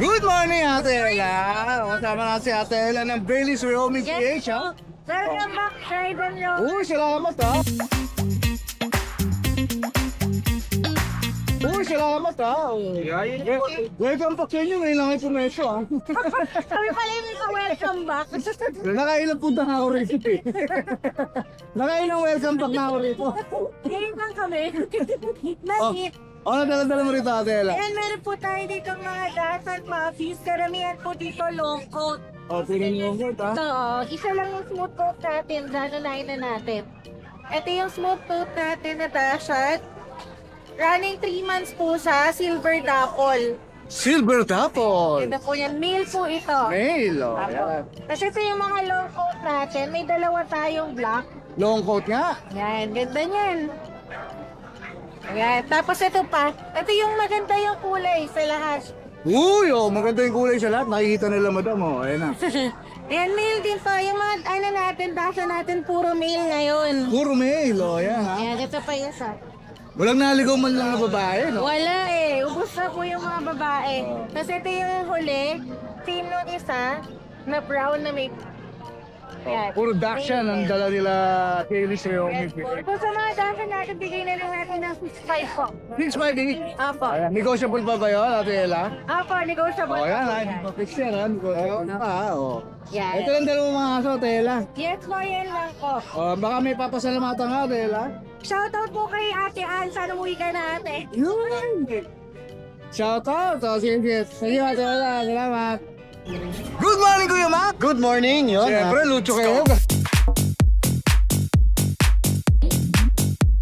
Good morning, Ate Ella. Kasama na si Ate Ella ng Bailey's Wyoming PH, ha? Welcome back, Shayden Yo. Uy, salamat, ha? Uy, salamat, ha? Welcome back sa inyo. Ngayon lang ay pumesyo, ha? Sabi pala yung welcome back. Nakailang punta na ako rito, eh. Nakailang welcome back na ako rito. Ngayon lang kami. Nahit. Ano dala-dala mo rito, Ate Ella? Ayan, meron po tayo dito mga dasan, mga fish. Karamihan po dito long coat. O, tingnan niyo ako, ha? Ito, isa lang yung smooth coat natin. Danayin na natin. Ito yung smooth coat natin na dashad. Running 3 months po sa silver dapple. Silver Tapol. Ito po yan. Male po ito. Mail, o. Ayan. Tapos ito yung mga long coat natin. May dalawa tayong black. Long coat nga. Yan, ganda niyan. Ayan, tapos ito pa. Ito yung maganda yung kulay sa lahat. Uy, oh, maganda yung kulay sa lahat. Nakikita nila, madam, oh. Ayan na. Ayan, male din to. Yung mga ano natin, dasa natin puro male ngayon. Puro mail, oh. Ayan, ha? Ayan, ito pa isa. Walang naligaw man lang na babae, no? Wala eh. Ubus na po yung mga babae. Tapos ito yung huli. Same nung isa na brown na may... Ayan. Puro Dakshan ang dala nila Kelly sa Yomi. Kung sa mga dasa natin, bigay na lang natin ng 6.5 po. 6.5. Apo. Ayan, negotiable pa ba yun, Ate Ella? Apo, negotiable. Oh, yan, ha? po Hindi yan. pa fix yan, ha? Negotiable na pa, ha? Oh. Yan. Ito lang dalawang mga aso, Ate Ella. Yes po, yan lang po. Oh, baka may papasalamatan ka, Ate Ella. Shoutout po kay Ate Ann. Sana umuwi ka na, ate. Yun! Shout out! Oh, sige, sige, Ate Ella. Salamat. Good morning, Kuya Mac! Good morning, yun. Siyempre, Lucho kayo.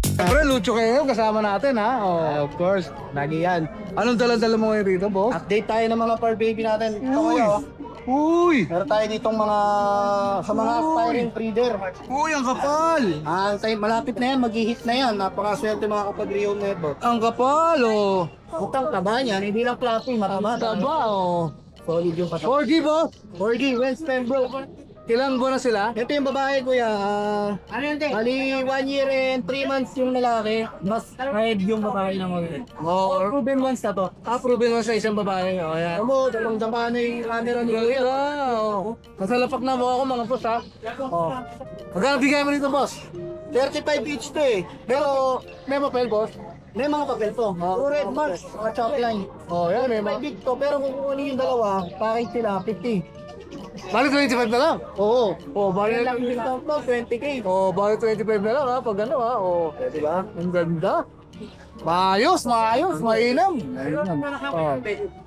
Siyempre, Lucho kayo. Kasama natin, ha? Oh. Of course, lagi yan. Anong dala-dala mo ngayon rito, boss? Update tayo ng mga fur baby natin. Ito Uy! kayo. Uy! Meron tayo ditong mga sa mga aspiring breeder. Uy, ang kapal! Malapit na yan, mag-hit na yan. Napakaswerte mga kapag Rio Network. Ang kapal, oh! Utang taba niyan, hindi lang fluffy, marama. Taba, oh! Solid yung patok. 4G, boss! 4D, West Pembroke. Ilang buwan na sila? Ito yung babae, kuya. Ano yun, te? Bali, 1 year and 3 months yung lalaki. Mas red yung babae ng mga. Oo. Proven ones na to. Approve mo sa isang babae. O, yan. Alam mo, dalawang dama na yung camera ni kuya. Masalapak na mo ako, mga boss, ha? Oh. Magkano bigay mo dito, boss? 35 each to eh. Pero May papel, boss? may mga papel to. Puro red marks, mga chalk line. Oh, yan, may mga... May big to, pero kung kukunin yung dalawa, package sila, 50. Bali 25 na lang. Oo. Oh, bali Bali lang yung discount to, 20k. Oh, bali 25 na lang, ha? Pag ano, ha? Oh, Diba? ang ganda. Maayos, mainam. Oh.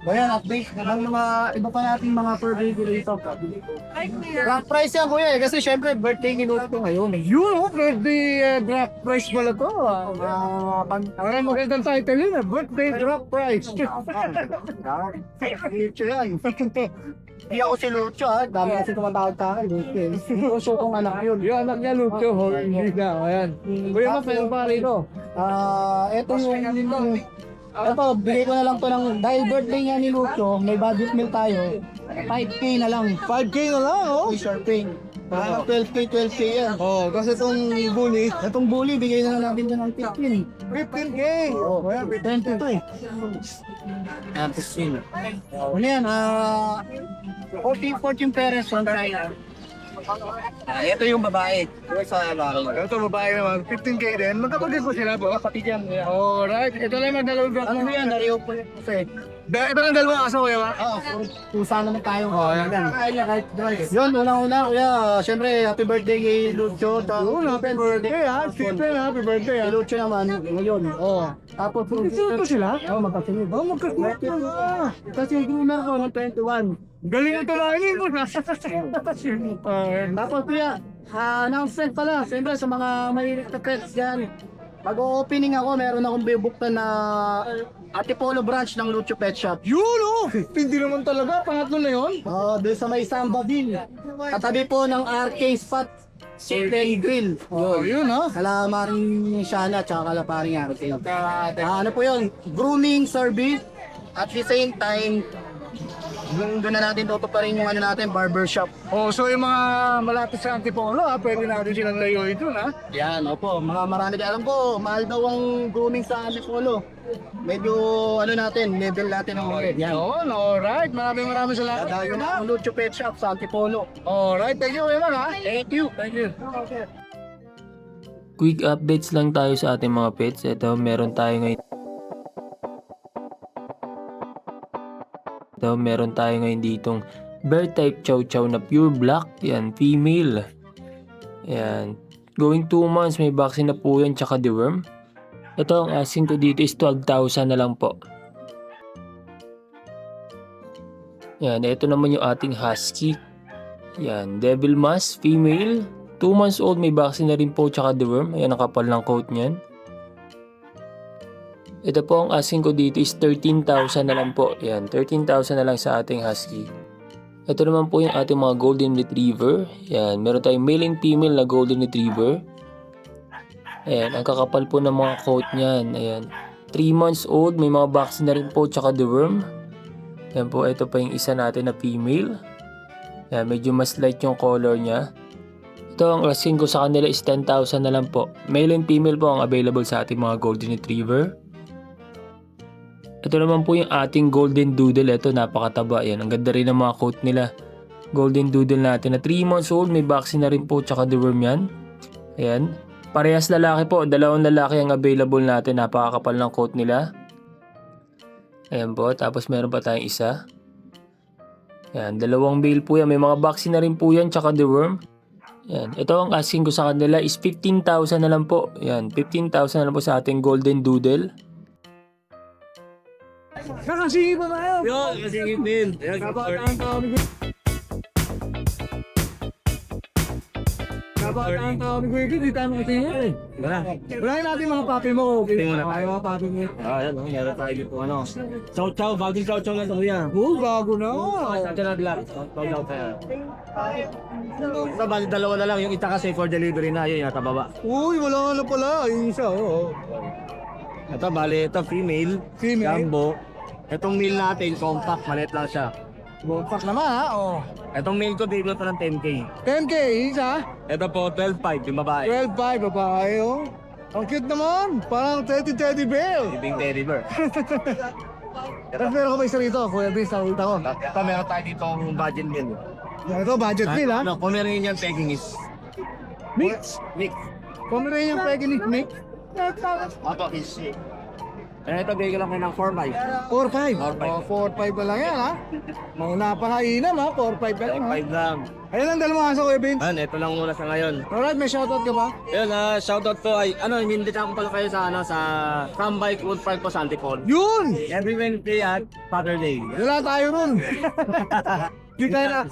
Bayan, update. Ang mga iba pa nating mga per baby rito. Rock price yan kuya eh, kasi syempre birthday ginulat ko ngayon eh. Yun, oh, birthday drop price pala to. Ang magandang title yun, birthday drop price. Lucho yan. Hindi ako si Lucho ha, dami kasi tumatawag sa akin. Lucho kong anak yun. Yung anak niya, Lucho, hindi na. Ayan. Kuya, mapel pa rito. Ito yung ito, bigay ko na lang to ng, dahil birthday nga ni Lucho, may budget meal tayo, 5k na lang. 5K na lang, oh. Sharping. Parang 12k yan. Oh, kasi itong bully, Itong bully, bigay na lang natin dyan ng 15. 15K. Oh, 20 to eh. Ayan, 15. Ano yan, 14 parents on tayo. Ito yung babae. Ito sa lalaki. Ito babae naman, 15K din. Magkapagod po sila po. Kapatid yan. Alright, ito lang yung dalawang drop. Ano yan, nariyo po yun kasi. Ito lang dalawang aso, kuya, ma? Pusa naman tayo. Oh, yan. Yun, unang-una, kuya, syempre, happy birthday kay Lucho. Yun, happy birthday, ha? Stephen, happy birthday, ha? Kay Lucho naman, ngayon. Oh. Tapos, Ito sila? magkasunod. Oh, magkasunod na. Kasi guna ko ng 21. Galing ito lagi mo. Tapos kuya, announcement pala, siyempre sa mga mahilig na pets dyan. Mag-opening ako, meron akong bibuktan na Antipolo branch ng Lucho Pet Shop. Yun, oh! Hindi naman talaga, pangatlo na yun. Doon sa may Sambaville. Katabi po ng RK Spot Chicken Grill. Oh, yun, ha? Kala Maring Shana at saka kala Paring RK. Ano po yun? Grooming service at the same time Doon na natin tutuparin yung ano natin, barbershop. Oh, so yung mga malapit sa Antipolo, pwede natin silang layuin doon, ha? Yan, opo. Mga marami ka. Alam ko, mahal daw ang grooming sa Antipolo. Medyo, ano natin, level natin ang mga. Yan. Yun, alright. Maraming salamat. Dadayo na ang Lucho Pet Shop sa Antipolo. Alright, thank you, Eman, ha? Thank you. Thank you. Quick updates lang tayo sa ating mga pets. Ito, meron tayo ngayon ditong bear type chow chow na pure black. Yan, female. Yan. Going 2 months, may vaccine na po yan, tsaka deworm. Ito, ang asking ko dito is 12,000 na lang po. Yan, ito naman yung ating husky. Yan, devil mask, female. 2 months old, may vaccine na rin po, tsaka deworm. Ayan, nakapal ng coat niyan. Ito po, ang asking ko dito is 13,000 na lang po. Ayan, 13,000 na lang sa ating husky. Ito naman po yung ating mga golden retriever. Ayan, meron tayong male and female na golden retriever. Ayan, ang kakapal po ng mga coat niyan. Ayan, 3 months old, may mga vaccine na rin po, tsaka deworm. Ayan po, ito pa yung isa natin na female. Ayan, medyo mas light yung color niya. Ito, ang asking ko sa kanila is 10,000 na lang po. Male and female po ang available sa ating mga golden retriever. Ito naman po yung ating golden doodle. Ito, napakataba. Ayan, ang ganda rin ng mga coat nila. Golden doodle natin na 3 months old. May vaccine na rin po, tsaka deworm yan. Ayan. Parehas lalaki po. 2 lalaki ang available natin. Napakakapal ng coat nila. Ayan po. Tapos meron pa tayong isa. Ayan, 2 male po yan. May mga vaccine na rin po yan, tsaka deworm. Ayan. Ito, ang asking ko sa kanila is 15,000 na lang po. Ayan, 15,000 na lang po sa ating golden doodle. Kakasingin pa tayo. Yun, kasingit din. Kabataan tao ni Kuya. Kabataan tao ni Kuya, di tayo makasingin. Wala natin mga papi mo. Tingnan mo na. Ay, mga papi mo. Yan, meron tayo dito. Chow chow, bagong chow chow na ito yan. Oh, bago na. Ito na lang. Chow chow tayo. Ito, bali 2 na lang. Yung isa kasi for delivery na. Yun, yung nasa baba. Uy, wala na pala. Yung isa, oo. Ito, bali ito, female. Female. Jumbo. Itong male natin, compact. Maliit lang siya. Ballpark naman, ha? Oh. Itong male ko, biglo ito ng 10K. 10K, isa. Ito po, 12.5 yung babae. 12.5, babae, oh. Ang cute naman. Parang teddy bear. Ibing teddy bear. Tapos meron ko pa isa rito, Kuya Vince, nakita ko. Ito, meron tayo dito ang budget meal. Ito, budget meal, ha? Ano, Pomeranian yung pegging is Mix. mix. Pomeranian yung peking mix. Apo, is ito, bigay ko lang kayo ng 4.5. 4.5. 4.5. Oh, 4.5 pa lang yan, ha? Mauna pa kainam, ha? 4.5 pa lang, ha? 5 lang. Ayun ang dalawang aso, Kuya Vince. Ito lang muna sa ngayon. Alright, may shoutout ka ba? Ayun, shoutout po ay, hindi ako pala kayo sa, sa Tambike Wood Park po sa Antipolo. Yun! Every Wednesday at Saturday. Wala tayo ron. Di tayo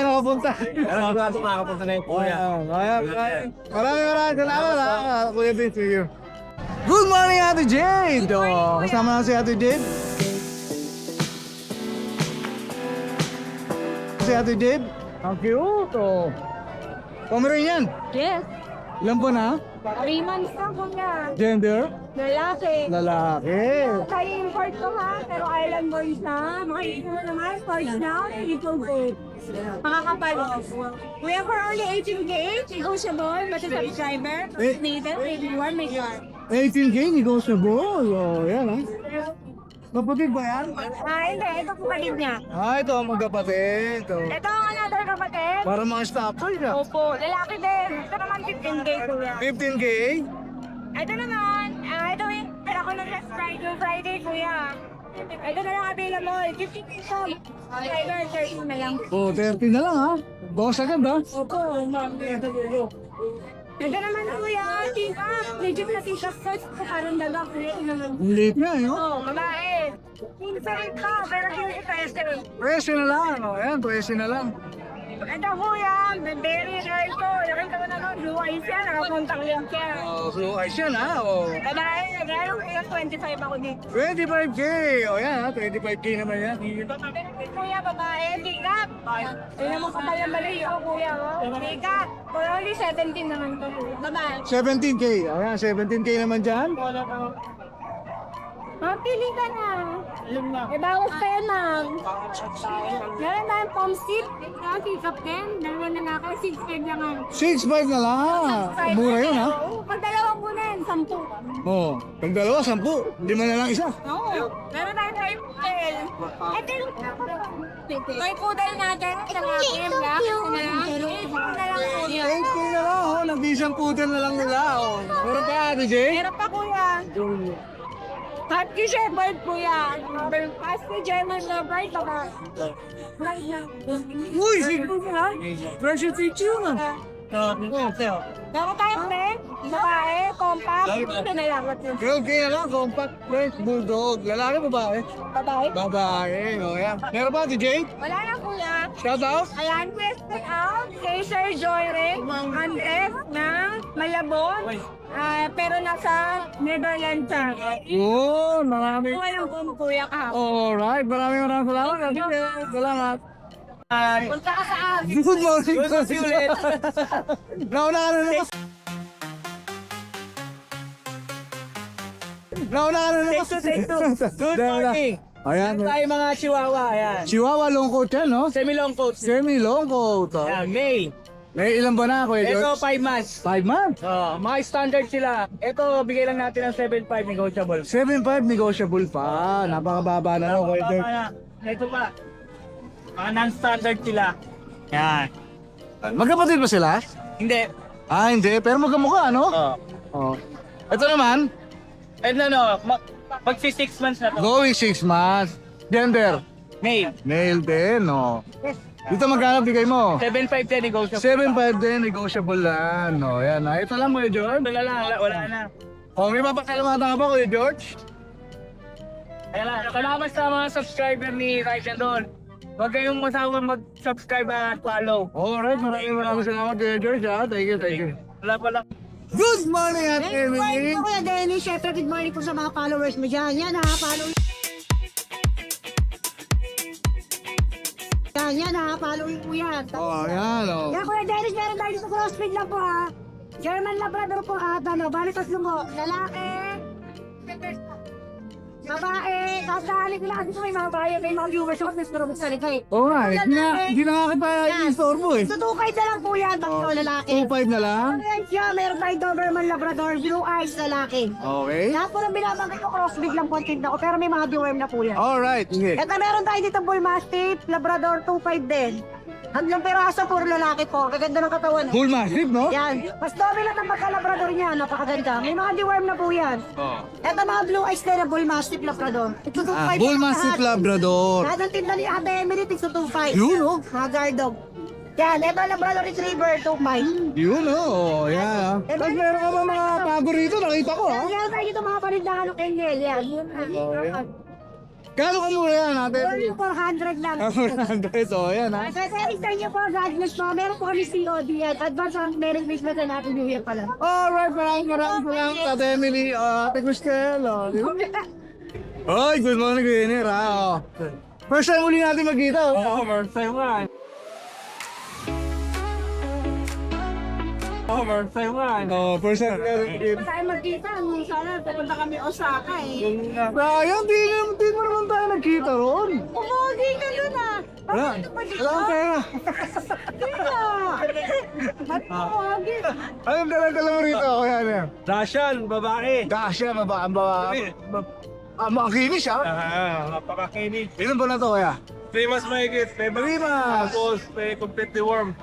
nakapunta. Pero ako natin makakapunta na yung kuya. Maraming salamat, ha? Kuya Vince, see you. Good morning, Ate Jade! Oh, kasama na si Ate Jade. Si Ate Jade. Ang cute, oh. Pomeranian. Yes. Ilan po na? 3 months na po niya. Gender? Lalaki. Lalaki. Tayo import ko ha, pero island boys na. Makikita mo naman, force now, people good. Makakapal. We have for only 18K, negotiable, but the subscriber, needed, maybe one may car. 18K, negotiable. Oh, yan, ha? Kapatid ba yan? Hindi, ito po kalib niya. Ito ang magkapatid. Ito. Ito ang another kapatid. Para mga staff toy na. Opo, lalaki din. Ito naman 15K kuya. 15K? Ito naman, ito yung pera ko ng last Friday kuya. Ito na lang available, 15K shop. Driver, 30 na lang. Oh, 30 na lang, ha? Boss agad, ha? Opo, ma'am. Ito naman kuya, tika. Legit na tika first sa parang daga kuya. Late na, eh, oh. Oo, babae. Pinsarit ka, pero hindi ito este. Presyo na lang, oh. Ayan, presyo na lang. Ito kuya, very rare ko. Nakita ko naman, blue eyes yan, nakakontang link yan. Oh, blue eyes yan, ha? Oh. Babae, nagano kuya, 25 ako dito. 25K! O yan, ha? 25K naman yan. Kuya, babae, tika. Tingnan mo kapal yung balayo, kuya, oh. Tika, for only 17 naman to. Babae. 17K. O yan, 17K naman dyan. Mapili ka na. Eh, bawas pa yan, ma'am. Meron tayong palm seat. Tikap din. Dalawa na nga kayo. 6.5 lang ang. 6.5 na lang. Mura yun, ha? Oo, pag dalawang muna yan, 10. Oo. Pag dalawa, 10. 5 na lang isa. Oo. Meron tayong toy poodle. Ito yung toy poodle natin. Lalaki, black. Ito na lang. Ito na lang po yan. 8K na lang, oh. Nag-isang poodle na lang nila, oh. Meron pa, Ate Jay? Meron pa, kuya. Husky Shepherd, kuya. Husky German Shepherd, baka. Uy, fresh and fit yun, ah. Meron tayong friend, babae, compact. Ito na lang. 12K na lang, compact French Bulldog. Lalaki, babae? Babae. Babae, oh, yan. Meron pa, Ate Jay? Wala na, kuya. Shout out? Ayan, question out kay Sir Joyre Andres ng Malabon. Pero nasa Netherlands siya. Oo, marami. Walang kuya ka. Alright, maraming salamat. Ate Jay. Salamat. Punta ka sa amin. Good morning. Good morning ulit. Naunahan na ako. Naunahan na ako. Good morning. Ayan. Tayo mga chihuahua, ayan. Chihuahua long coat yan, no? Semi-long coat. Semi long coat. Oh. Ayan, May. May ilan ba na, Kuya Ito, George? 5 months. 5 months. Mga standard sila. Ito, bigay lang natin ng 7.5 negotiable. 7.5 negotiable pa. Napakababa na, no, Kuya George? Ito pa. Mga non-standard sila. Yan. Magkapatid ba sila? Hindi. Ah, hindi. Pero magkamukha, no? Oh. Oh. Ito naman, Magsi 6 months na to. going 6 months. Gender, May. male din, no? Dito magkano bigay mo? 7.5 din negotiable. 7.5 din, negotiable lang. No, yan. Ito lang, Kuya George. Wala na. Oh, may papasalamatan ka ba, Kuya George? Ayan lang. Salamat sa mga subscriber ni Ryzen Don. Huwag kayong masawang mag-subscribe at follow. Alright, maraming salamat, Kuya George, ha? Thank you, thank you. Wala pa lang. Good morning, Ate Emily. Kuya Denny, syempre good morning po sa mga followers mo dyan. Yan ha, follow. Yan ha, following po yan. Oh, yan, oh. Yan Kuya Dennis, meron tayo sa crossfit lang po ha. German Labrador po at bali tatlong po. Lalaki, babae, kasali ko lang kasi may mga bayan, may mga viewers ako, pero magsalita eh. Alright, hindi na nga kita i-store mo eh. Tutukay na lang po yan, tatlo lalaki. 2.5 na lang? Ayan siya, meron tayong Doberman Labrador, blue eyes lalaki. Okay. Lahat po ng binabangkit ko crossbreed lang po ang tinda ko, pero may mga deworm na po yan. Alright, sige. Ito meron tayo dito Bull Mastiff, Labrador 2.5 din. Hanggang peraso, puro lalaki po. Kaganda ng katawan. Bull Mastiff, no? Yan. Mas dominant ang pagka-Labrador niya. Napakaganda. May mga deworm na po yan. Oh. Ito mga blue eyes din na Bull Mastiff Labrador. Ito 2.5. Bull lang Mastiff lahat. Labrador. Lahat ng tinda ni Ate Emily, tigso 2.5. Yun, oh. Mga guard dog. Yan. Ito Labrador Retriever, 2.5. Yun, oh. Yan. Tapos meron ka ba mga paborito? Nakita ko, ha? Meron tayo dito mga panindahan ng Engel. Yan. Kano ka muna yan, Ate Emily? 400 lang. 400, oh. Yan, ha? Sa inyo po, God bless po. Meron po kami COD yan. Advance on Merry Christmas and Happy New Year pala. Alright, maraming salamat, Ate Emily. Ate Cristel, oh. Di ba? Oy, good morning, Kuya Iner, ha? Oh. First time uli natin magkita, oh. First time nga. Oh, first time natin magkita. Tayo magkita. Sana pupunta kami Osaka eh. Sayang, di mo naman tayo nagkita ron. Umuwi ka dun ah. Wala, wala akong pera. Tita. Ba't umuwi? Anong dala-dala mo rito, Kuya Iner? Russian, babae. Dasha, makinis, ha? Napakakinig. Ilan ba na to, Kuya? 3 months mahigit. 3 months. Tapos, may completely warm.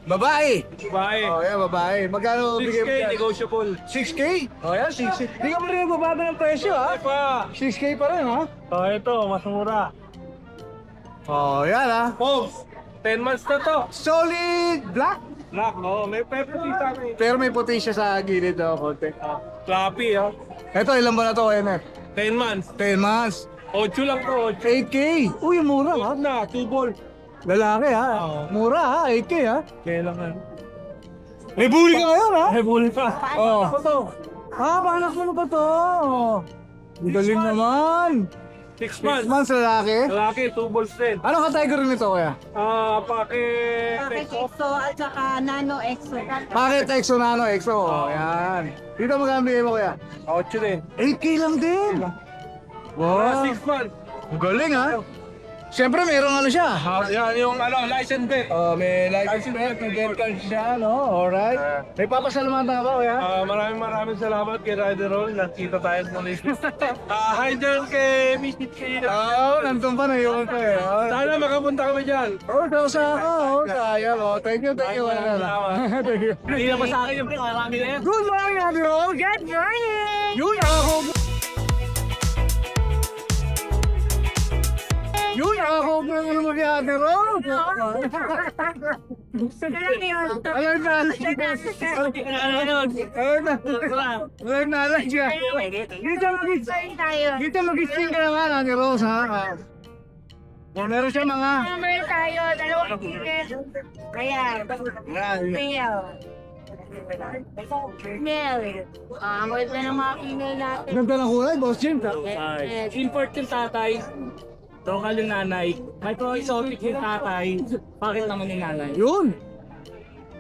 Babae. Babae. Oh, yan, babae. Magkano bigay mo 6K yan? negotiable. 6K? Oh, yan, 6K. Hindi ka pa rin nagbabago ng presyo, ha? Ay pa. 6K pa rin, ha? Ito, mas mura. Oh, yan, ha? Pops, 10 months na to. Solid black. Black, may pepper sa akin. Pero may puti siya sa gilid, oh, konti. Floppy, ha? Eto, ilan ba na to, Kenneth? 10 months. 10 months. 8 lang to, 8K. Uy, mura, ha? na, 2 ball. Lalaki, ha? Oo. Mura, ha? 8K, ha? Kailangan. May bully ka ngayon, ha? Ay, bully pa. Oh. Ako to. Ah, panak mo na ba to? Ang galing naman. 6 6 months. months lalaki. Lalaki, 2 balls din. Ano ka tiger nito, kuya? Pake. EXO at saka Nano EXO. Bakit EXO Nano EXO? Oh, yan. Dito magkano bigay mo, kuya? 8 din. 8K lang din. Wow. 6 months. Galing ha. Siyempre merong ano siya. Yan yung license plate. Oh, may license plate, may dead card siya, no? Alright. May papasalamatan ka ba, kuya? Maraming salamat kay Rider Roll. Nakita tayo sa muli. Hi dyan kay Miss Kitty. Oo, nandun pa na yun pa eh. Sana makapunta kami dyan. Sa ako. Kaya mo. Thank you. Thank you. Thank you. Hindi na pa sa akin yung marami na yan. Good morning, Ate Ro. Good morning! Yun ako. Yun ako. Ano mo kay Ate Ro? Alam niyo, Alam na. Alam na lang siya. Dito mag-sting ka naman, Ate Rose, ha? Meron siya mga... Meron tayo, dalawang ticket. Ayan. Mail. Mail. Ang ganda ng mga email natin. Ganda ng kulay, Boss Jim. Yes. Import yung tatay. Local yung nanay. Micro-exotic yung tatay. Bakit naman yung nanay? Yun.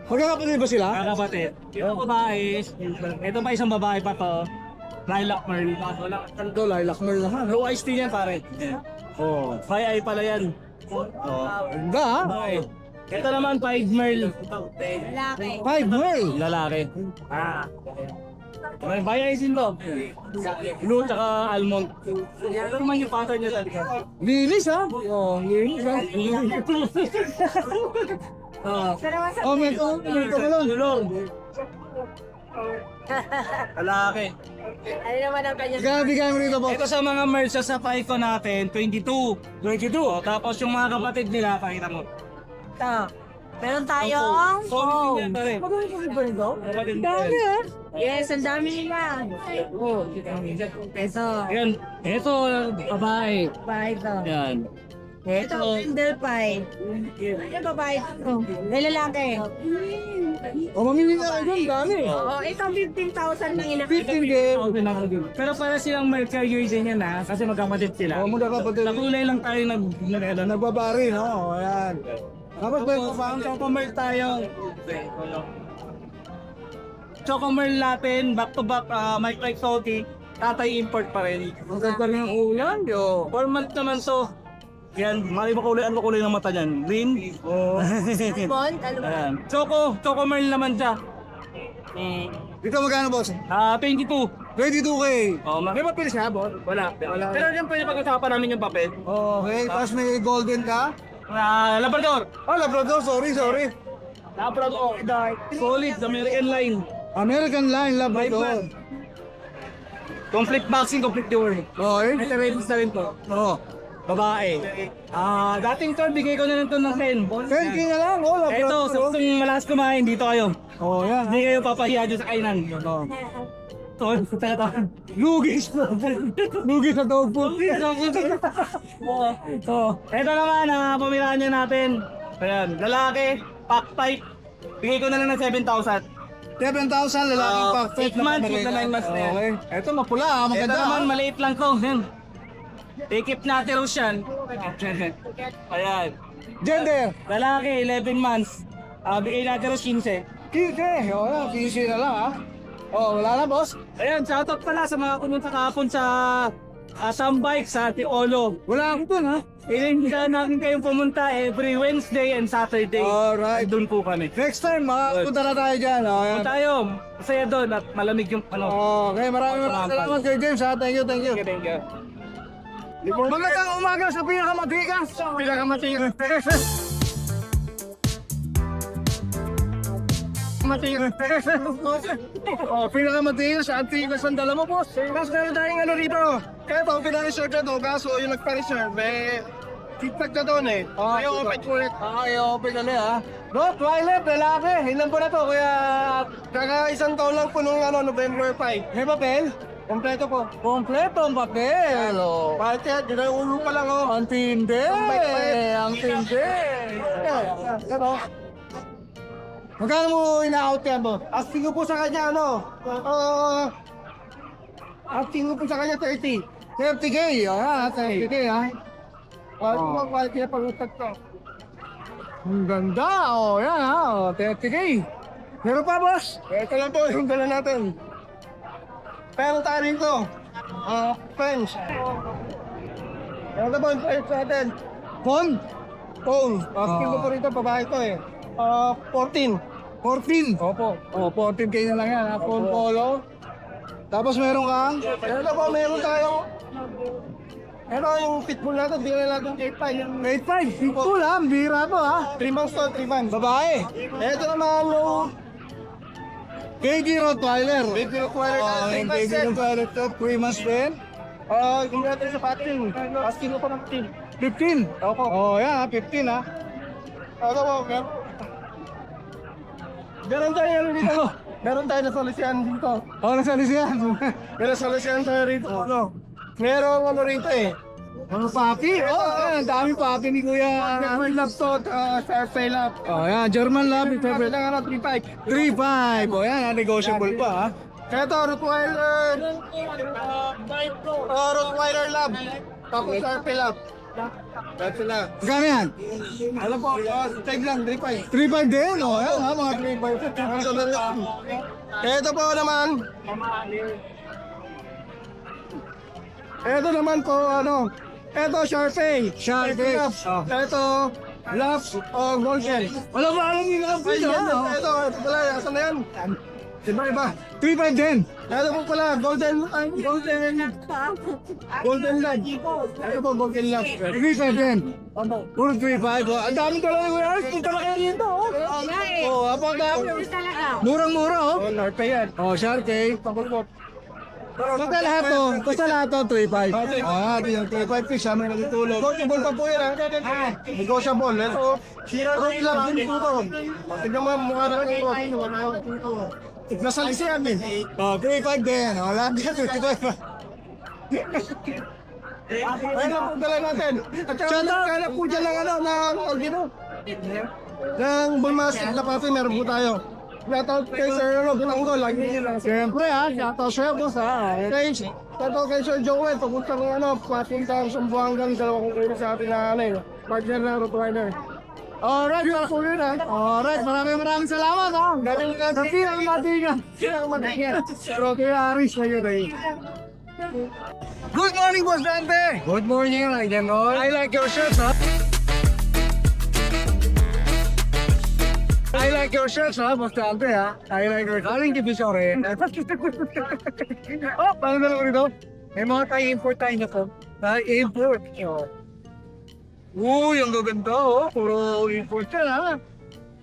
Magkakapatid ba sila? Kapatid. Yung babae, ito pa isang babae pa to. Lilac Merl. Ito, lilac merl naman. Low iced tea yan pare. Oh, 5i pala yan. Oh. Ganda, ha? Babae. Ito naman 5 Merl. Lalaki. 5 way. Lalaki. May bayaisin to. Blue tsaka almond. Ito naman yung pattern niya talaga. Linis, ha? Oh, linis, ha? Oh, may tumalon. Lulong. Lalaki. Ano naman ang kanya? Bigay mo rito, boss. Ito sa mga merch sa Pico natin, 22. 22. Oh, tapos yung mga kapatid nila, pakita mo. Ito. Meron tayong phone. Dami ah. Yes, ang dami nila. Oh, peso. Yan. Ito, babae. Bahay ito. Yan. Ito, Kindle Pie. Ano babae ito? May lalaki. Oh, mamili na kayo dun, dami. Oh, ito 15,000 lang ina. 15K. Pero para silang merch carriers din yan ha, kasi magkapatid sila. Oh, magkakapatid. Nakulay lang tayo Nagbabari, no? Oh, ayan. Dapat ba yung Parang Chocomerl tayo. Chocomerl natin, back to back, Micro Exotic, tatay import pa rin. ang ganda rin ang ulan, yo. 4 months naman to. Yan, mali makulay, ano kulay ng mata niyan? Green? Oh. Bond, ano ba? Ayan. Chocomerl naman siya. Dito magkano, boss? 22. 22K. Oh, May papel siya, boss? Wala. Pero yan pwede pag-usapan namin yung papel. Okay, tapos may golden ka? Labrador. Oh, Labrador, sorry. Labrador. Solid, American line. American line, Labrador. Complete boxing, complete door. Okay. May rabies na rin to. Oh, Babae. Dating to, bigay ko na lang to ng 10. 10K na lang, oh, Eto, Labrador. sa gustong malakas kumain, dito kayo. Oh, yan. Hindi kayo papahiya dyan sa kainan. Oh. Ito. Lugis na. Lugis na dog food. Ito naman, pamirahan niya natin. Ayan, lalaki, pack type. Bigay ko na lang ng 7,000. 7,000 lalaking pack. 8 months, with the 9 months na yan. Okay. Ito mapula, ah, Ito maganda. naman, ah. maliit lang to. Yan. Ikip natin raw yan. Ayan. Gender. Lalaki, 11 months. Bigay natin raw 15. 15. Oh, yan, 15 na lang, ha. Oh, wala na, boss. Ayan, shoutout pala sa mga pumunta kahapon sa Sambike sa Tiolo. Wala ako dun, ha. Ilindihan natin kayong pumunta every Wednesday and Saturday. Alright. Doon po kami. Next time, punta na tayo dyan. Oh, yan. Tayo, masaya doon at malamig yung ano. Okay, maraming salamat kay James, ha. Thank you. Thank you. Magandang umaga sa pinakamatigas. Oh, pinakamatigas sa antigas ang dala mo, boss. Tapos meron tayong ano rito. Eto, pinareserve na to. Kaso yung nagpa-reserve, tigtag na doon eh. Ay, open ulit. Ay, open ulit ha. No, Twilight, lalaki. Ilan po na to? Kaya, kaka isang taon lang po nung November 5. May papel? Kompleto po. Kompleto ang papel. Oh. Bakit yan? Di na yung ulo pa lang oh. Ang tindi. Ang tindi. Ano? Magkano mo ina-out yan, boss? Asking ko po sa kanya, asking ko po sa kanya 30. 30K, ayan, 30K, ha? Quality na pag-utag to. Ang ganda, yan, ha? 30K. Meron pa, boss? Ito lang po, yung dala natin. Pero tayo rito, French. Ano ba yung price natin? Phone? Phone. Asking ko po rito, babae to eh. 14. 14. Opo. Oh, 14K na lang yan, ha? Phone polo. Tapos meron kang? Ito po, meron tayong... Ito yung pitbull natin, bigyan natin 8.5. 8.5. Pitbull ha, bira to ha. 3 months to, 3 months. Babae. Ito naman yung... KG Rottweiler. Baby Rottweiler Oh, na yung 3 KG months. Rottweiler to, 3 months din. Kung natin sa patin, asking ko pa ng 15. Opo. Oh, yan ha, 15 ha. Ako po, meron tayo ano dito. Meron tayo na solusyan dito. Oh, nasalis yan. Meron solusyan tayo rito. Ano? Meron ano rito eh. Mga papi. Oh, yan, dami papi ni Kuya. German lap to, Fairpay lap. Oh, yan, German lab. Ito lang ano, 3.5. 3.5. Oh, yan, negotiable pa ha. Ito, Rottweiler. Rottweiler lab. Tapos Fairpay lab. That's na. Magkano yan? Ano po, tag lang, 3.5. 3.5 din? Oh, yan ha, mga 3.5. Ito po naman. Ito naman po, ano. Ito, Sharpay. Sharpay. Oh. Ito, Love Golden. Wala ba alam yung lab Ay, dito? ito pala, asan na yan? Iba. 3.5 din. Ito po pala, Golden Lab. Ito po, Golden Lab. 3.5 din. Puro 3.5. Oh, ang dami talaga Kuya. Punta na kayo dito. Oh, apang dami. Murang-mura oh. Oh, Norpe yan. Oh, Sharkey. Basta lahat to. Basta lahat to, 3.5. Oh, di yung 3.5 fish. Sama na natutulog. Negotiable pa po yan, ha? Negotiable. Ito, Root lang din po ito. Tignan mo, mukha na ito. Nasalis yan eh. Oh, 3.5 din. Oh, lahat din 3.5. Ayun lang po dala natin. At saka kaya po dyan lang ano, ng Olgino. Ng Bulmastic na papi, meron po tayo. Shoutout kay Sir Binanggol, lagi nyo lang. Siyempre ha, shoutout sa'yo boss ha. Shoutout kay Sir Joel, papunta ng ano, papunta ng Sumbuangan, dalawang kong sa atin na ano, partner na Rottweiler. Alright, alright, maraming salamat ha. Galing ka sa pinakamatingan. Pero kay Aris na yun eh. Good morning, Boss Dante! Good morning, Raiden. I like your shirt, ha? I like your shirt, ha, Boss Dante, ha? I like your shirt. Aling divisory. Oh, paano na lang rito? May mga tayo import tayo na to. Import. Uy, ang gaganda, oh. Puro import yan, ha?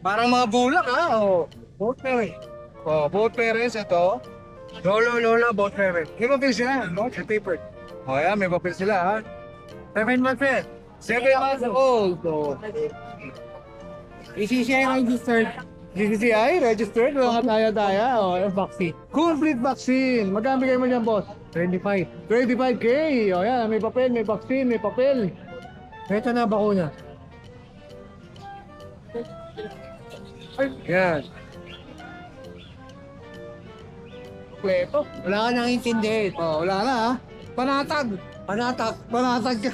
Parang mga bulak, ha? Oh. Boat parents. Oh, boat parents, ito. Lola, boat parents. May papel sila, no? Sa paper. Oh, yan, may papel sila, ha? 7 months, 7 months old. So, ECCI registered. ECCI registered? Mga taya-taya. Oh, yung vaccine. Complete vaccine. Magkano bigay mo dyan, boss? 25. 25K. O yan, may papel, may vaccine, may papel. Ito na bakuna. Yan. Kompleto. Wala ka nang intindihin. Oh, wala na ha. Panatag ka.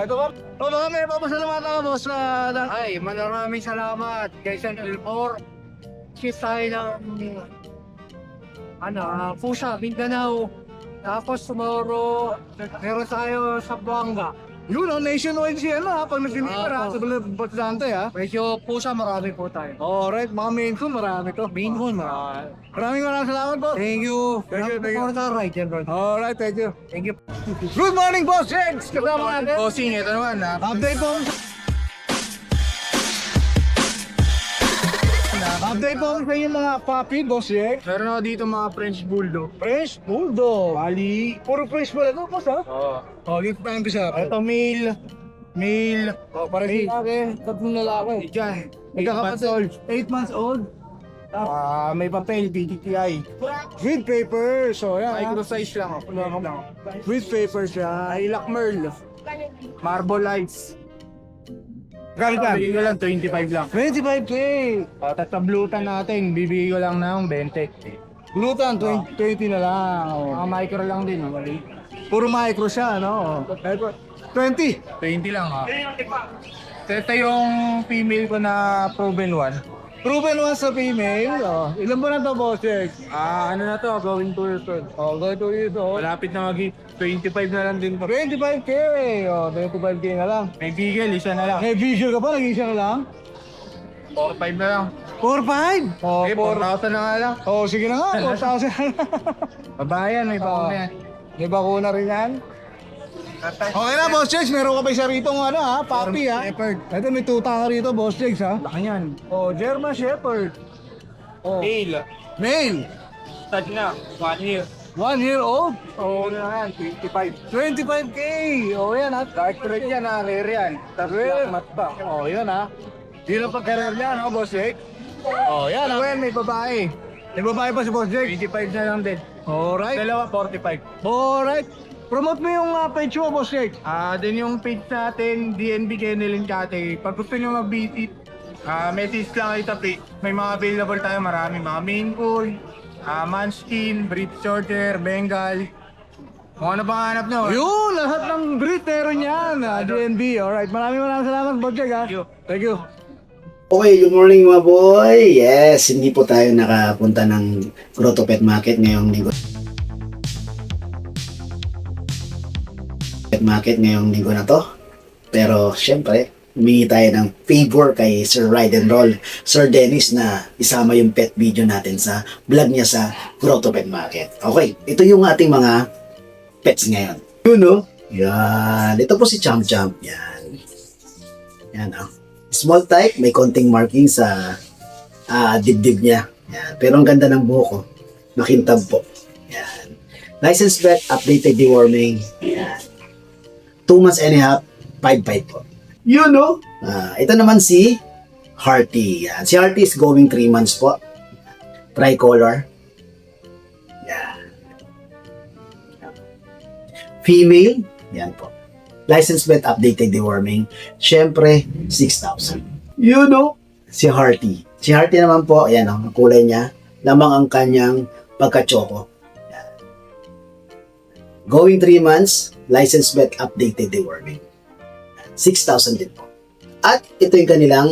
Ito ba? Baka may papasalamatan ka, boss. Ay, maraming salamat kay Sen. Elmore. Kiss tayo ng Pusa, Mindanao. Tapos tomorrow, meron tayo sa Buanga. Yun, nationwide siya na ha. Pag nag-deliver ha, sa Boss Dante ha. Medyo pusa, marami po tayo. Alright, mga main ko, marami to. Main one, marami. Maraming salamat, boss. Thank you. Thank you. Right, General. Alright, thank you. Thank you. Good morning, boss. James! Kasama natin. Bossing, ito naman ha. Update po. Update po sa inyo mga puppy, boss James. Meron ako dito mga French Bulldog. French Bulldog. Bali. Puro French pala ito, boss ha? Oo. Oh, dito tayo umpisa. Ito male. Oh, para si tatlong lalaki. Diyan. 8 months old. 8 months old. May papel, BTTI. With papers. So, yan. Micro size lang ako. With papers yan. Lilac Merl. Marble Lights. Gano'n ka? Bibigay ko lang 25 lang. 25K. Tatablutan natin, bibigay ko lang ng 20. Glutan, 20 na lang. Oh. Mga micro lang din. Puro micro siya, no? 20. 20 lang ha. Ito yung female ko na proven one. Proven once sa female. Oh. Ilan ba na to, Boss Jake? Ano na to, going 2 years old. Oh, go to it. Oh. Malapit na maging 25 na lang din po. 25K. Oh, 25K na lang. May bigel, isa na lang. May visual ka pa, nag-isa na lang? 4-5 na lang. 4-5? Oh, Okay, 4,000 na nga lang. Oh, sige na nga, 4,000 na lang. Babayan, may bakuna yan. May bakuna rin yan. Okay na, Boss Jegs. Meron ka pa isa rito ng puppy Shepherd. Ito, may tuta ka rito, Boss Jegs Laki yan. Oh, German Shepherd. Oh. Male. Male. Start na, 1 year. 1 year old. Oo na yan, 25. 25K. Oh, yan Dark red yan rare yan. Tapos Rare. black mat pa. Oh, yan Di na pag-career yan, Boss Jegs? Oh, yan Well, may babae. May babae pa si Boss Jegs. 25 na lang din. Alright. Dalawa, 45. Alright. Promote mo yung page mo, Boss Jegs. Din yung page natin, DNB Kennel and Cate. Pag gusto nyo mag-visit, message lang kayo sa page. May mga available tayo, marami. Mga Maine Coon, Munchkin, British Shorter, Bengal. Kung ano pang hanap nyo. Yun, lahat ng breed meron yan. DNB. Alright. Maraming salamat, Boss Jegs. Thank you. Thank you. Okay, good morning mga boy. Yes, hindi po tayo nakapunta ng Grotto Pet Market ngayong linggo na to. Pero syempre, humingi tayo ng favor kay Sir Ride and Roll, Sir Dennis, na isama yung pet video natin sa vlog niya sa Grotto Pet Market. Okay, ito yung ating mga pets ngayon. Yun, no? Yan. Ito po si Champ Champ. Yan. Yan, oh. Small type, may konting marking sa dibdib niya. Yan. Pero ang ganda ng buhok, oh. Makintab po. Yan. License vet, updated deworming. Yan. 2 months and a half, 5'5" po. Yun, no? Ito naman si Hearty. Yan. Si Hearty is going 3 months po. Tricolor. Yan. Female. Yan po. License vet, updated deworming. Siyempre, 6,000. You know? Si Hearty. Si Hearty naman po, ayan ang kulay niya. Lamang ang kanyang pagka-choco. Yan. Going 3 months, license vet, updated deworming. 6,000 din po. At ito yung kanilang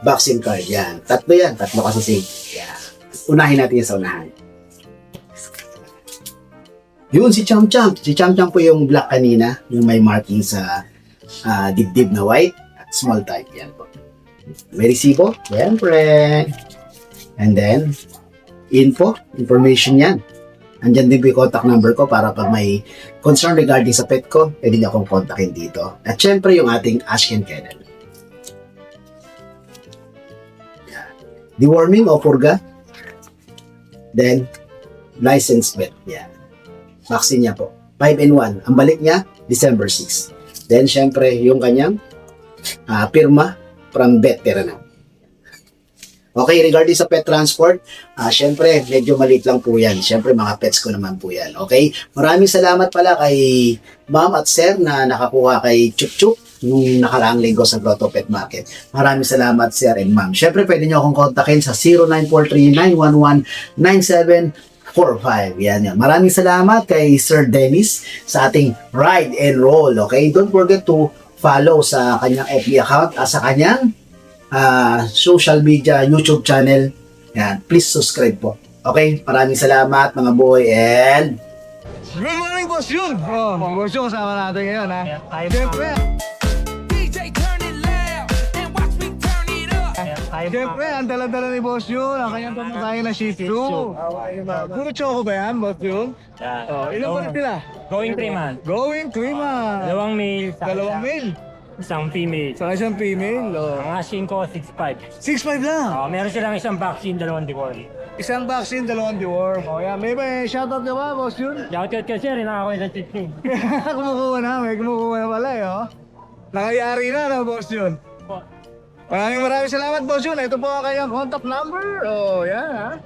vaccine card. Yan. Tatlo yan. Tatlo kasi same. Yan. Unahin natin yan sa unahan. Yun, si Champ Champ. Si Champ Champ po yung black kanina, yung may marking sa dibdib na white at small type. Yan po. May resibo. Siyempre. And then, information yan. Andyan din po yung contact number ko para pag may concern regarding sa pet ko, pwede niyo akong kontakin dito. At syempre, yung ating Ashken Kennel. Yan. Deworming o purga. Then, licensed vet. Yan. Vaccine niya po. 5-in-1. Ang balik niya, December 6. Then, syempre, yung kanyang pirma from veteran. Okay, regarding sa pet transport, syempre, medyo maliit lang po yan. Syempre, mga pets ko naman po yan. Okay? Maraming salamat pala kay ma'am at sir na nakakuha kay Chup Chup nung nakaraang linggo sa Grotto Pet Market. Maraming salamat, sir and ma'am. Syempre, pwede nyo akong kontakin sa 0943-911-9745. Yan. Maraming salamat kay Sir Dennis sa ating Ride and Roll. Okay? Don't forget to follow sa kanyang FB account at sa kanyang social media, YouTube channel. Yan. Please subscribe po. Okay? Maraming salamat mga boy and Good morning, Boss Jun! Oh, Boss Jun, kasama natin ngayon, ha? Siyempre, siyempre, ang dala-dala ni Boss Jun, ang kanyang pamatayin na Shih Tzu. Puro choco ba yan, Boss Jun? Oh, ilan pa rin sila? Going 3 months. Going 3 months. Dalawang male, Dalawang male. isang female. Sa isang female. Oh. Ang asking ko, 6'5". 6'5 lang. Meron silang isang vaccine, dalawang deworm. Isang vaccine, dalawang deworm. O yan, may shoutout ka ba, Boss Jun? Shoutout ka sir, rinaka ko yung chicken. Kumukuha na, may kumukuha na pala eh, oh. Nakayari na, Boss Jun. Maraming salamat, Boss Jun. Ito po ang kanyang contact number. Oh, yan, ha.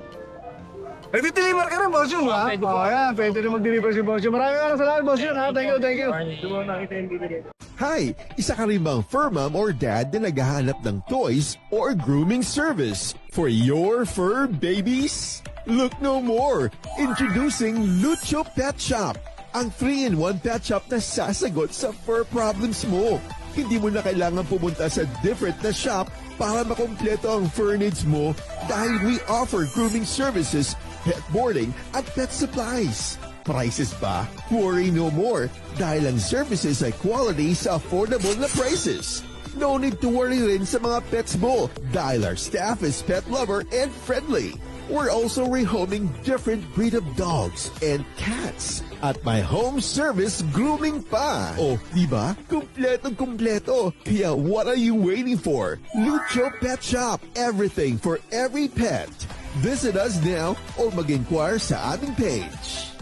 Nag-deliver ka rin, Boss Jun, ha? Oh, yan, pwede rin mag-deliver si Boss Jun. Maraming salamat, Boss Jun, ha? Thank you, thank you. Hi! Isa ka rin bang fur mom or dad na naghahanap ng toys or grooming service for your fur babies? Look no more! Introducing Lucho Pet Shop, ang 3-in-1 pet shop na sasagot sa fur problems mo. Hindi mo na kailangan pumunta sa different na shop para makompleto ang fur needs mo dahil we offer grooming services, pet boarding at pet supplies. Prices ba? Worry no more dahil ang services ay quality sa affordable na prices. No need to worry rin sa mga pets mo dahil our staff is pet lover and friendly. We're also rehoming different breed of dogs and cats at my home service grooming pa. Oh, diba? Kumpletong-kumpleto. Kaya what are you waiting for? Lucho Pet Shop. Everything for every pet. Visit us now or mag-inquire sa aming page.